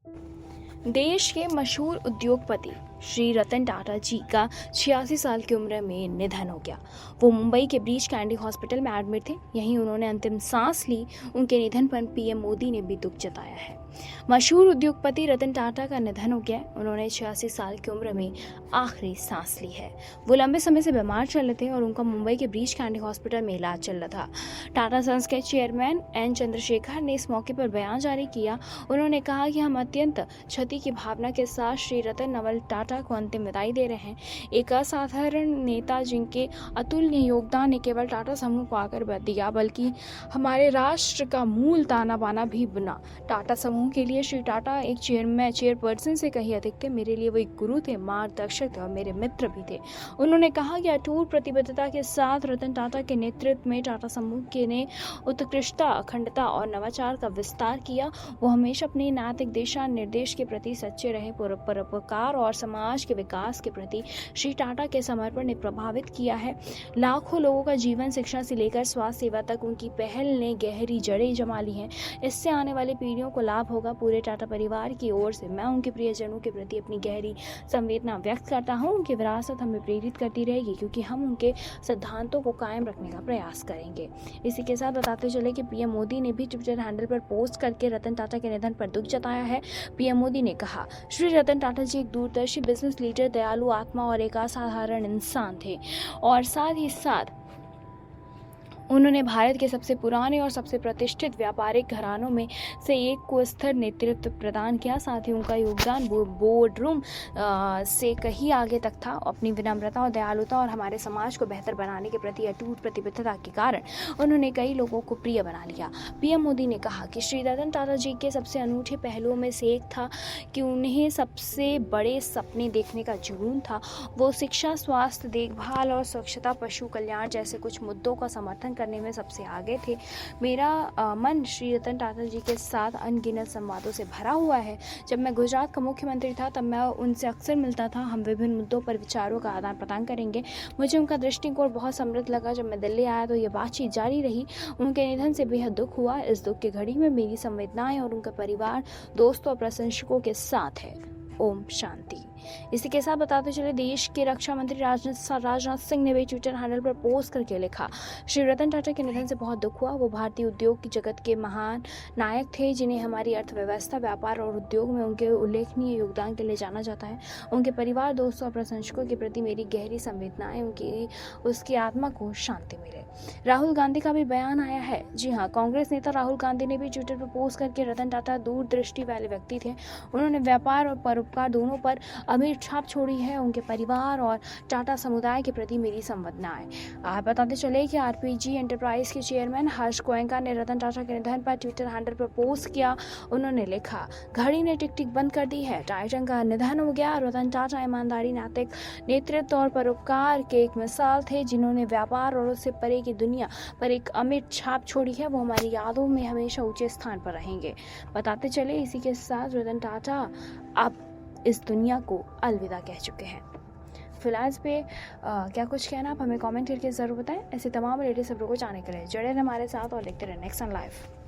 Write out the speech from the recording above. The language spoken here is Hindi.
देश के मशहूर उद्योगपति श्री रतन टाटा जी का 86 साल की उम्र में निधन हो गया। वो मुंबई के ब्रीच कैंडी हॉस्पिटल में एडमिट थे। यहीं उन्होंने अंतिम सांस ली। उनके निधन पर पीएम मोदी ने भी दुख जताया है। मशहूर उद्योगपति रतन टाटा का निधन हो गया। उन्होंने 86 साल की उम्र में आखिरी सांस ली है। वो लंबे समय से बीमार चल रहे थे और उनका मुंबई के ब्रीच कैंडी हॉस्पिटल में इलाज चल रहा था। टाटा सन्स के चेयरमैन एन चंद्रशेखर ने इस मौके पर बयान जारी किया। उन्होंने कहा कि हम अत्यंत क्षति की भावना के साथ श्री रतन नवल टाटा को अंतिम विदाई दे रहे हैं। एक असाधारण नेता जिनके अतुलनीय योगदान ने केवल टाटा समूह को आकर दिया, बल्कि हमारे राष्ट्र का मूल ताना बाना भी बना। टाटा समूह के लिए श्री टाटा एक चेयरपर्सन से कहीं अधिक थे। मेरे लिए वो एक गुरु थे, मार्गदर्शक थे और मेरे मित्र भी थे। उन्होंने कहा कि अटूट प्रतिबद्धता के साथ रतन टाटा के नेतृत्व में टाटा समूह के ने उत्कृष्टता, अखंडता और नवाचार का विस्तार किया। वो हमेशा अपने नैतिक दिशा निर्देश के प्रति सच्चे रहे। परोपकार और समाज के विकास के प्रति श्री टाटा के समर्पण ने प्रभावित किया है। लाखों लोगों का जीवन, शिक्षा से लेकर स्वास्थ्य सेवा तक उनकी पहल ने गहरी जड़ें जमा ली हैं। इससे आने वाली पीढ़ियों को लाभ होगा। पूरे टाटा परिवार की ओर से मैं उनके प्रियजनों के प्रति अपनी गहरी संवेदना व्यक्त करता हूं। उनकी विरासत हमें प्रेरित करती रहेगी, क्योंकि हम उनके सिद्धांतों को कायम रखने का प्रयास करेंगे। इसी के साथ बताते चले कि पीएम मोदी ने भी ट्विटर हैंडल पर पोस्ट करके रतन टाटा के निधन पर दुख जताया है। पीएम मोदी ने कहा, श्री रतन टाटा जी एक दूरदर्शी बिजनेस लीडर, दयालु आत्मा और एक असाधारण इंसान थे और साथ ही साथ उन्होंने भारत के सबसे पुराने और सबसे प्रतिष्ठित व्यापारिक घरानों में से एक को स्थिर नेतृत्व प्रदान किया। साथ ही उनका योगदान बोर्ड रूम से कहीं आगे तक था। अपनी विनम्रता और दयालुता और हमारे समाज को बेहतर बनाने के प्रति अटूट प्रतिबद्धता के कारण उन्होंने कई लोगों को प्रिय बना लिया। पीएम मोदी ने कहा कि श्री रतन टाटा जी के सबसे अनूठे पहलुओं में से एक था कि उन्हें सबसे बड़े सपने देखने का जुनून था। वो शिक्षा, स्वास्थ्य देखभाल और स्वच्छता, पशु कल्याण जैसे कुछ मुद्दों का समर्थन करने में सबसे आगे थे। मेरा मन श्री रतन टाटा जी के साथ अनगिनत संवादों से भरा हुआ है। जब मैं गुजरात का मुख्यमंत्री था तब मैं उनसे अक्सर मिलता था। हम विभिन्न मुद्दों पर विचारों का आदान प्रदान करेंगे। मुझे उनका दृष्टिकोण बहुत समृद्ध लगा। जब मैं दिल्ली आया तो ये बातचीत जारी रही। उनके निधन से बेहद दुख हुआ। इस दुख की घड़ी में मेरी संवेदनाएं और उनका परिवार, दोस्तों और प्रशंसकों के साथ है। ओम शांति। इसी के साथ बताते चले, देश के रक्षा मंत्री राजनाथ सिंह ने भी ट्विटर हैंडल पर पोस्ट करके लिखा, श्री रतन टाटा के निधन से बहुत दुख हुआ। वो भारतीय उद्योग की जगत के महान नायक थे, जिन्हें हमारी अर्थव्यवस्था, व्यापार और उद्योग में उनके उल्लेखनीय योगदान के लिए जाना जाता है। उनके परिवार, दोस्तों और प्रशंसकों के प्रति मेरी गहरी संवेदनाएं। उसकी आत्मा को शांति मिले। राहुल गांधी का भी बयान आया है। जी हाँ, कांग्रेस नेता राहुल गांधी ने भी ट्विटर पर पोस्ट करके रतन टाटा दूरदृष्टि वाले व्यक्ति थे। उन्होंने व्यापार और परोपकार दोनों पर अमिट छाप छोड़ी है। उनके परिवार और टाटा समुदाय के प्रति मेरी संवेदनाएं। आप बताते चले कि आरपीजी एंटरप्राइज के चेयरमैन हर्ष गोयनका ने रतन टाटा के निधन पर ट्विटर हैंडल पर पोस्ट किया। उन्होंने लिखा, घड़ी ने टिक टिक बंद कर दी है। टाइटन का निधन हो गया। रतन टाटा ईमानदारी, नैतिक नेतृत्व और परोपकार के एक मिसाल थे, जिन्होंने व्यापार और उससे परे की दुनिया पर एक अमिट छाप छोड़ी है। वो हमारी यादों में हमेशा ऊंचे स्थान पर रहेंगे। बताते चले, इसी के साथ रतन टाटा अब इस दुनिया को अलविदा कह चुके हैं। फिलहाल इस पे क्या कुछ कहना, आप हमें कमेंट करके ज़रूर बताएं। ऐसे तमाम लेटेस्ट खबरों को जानने के लिए जुड़े रहें हमारे साथ और देखते रहें नेक्स्ट ऑन लाइव।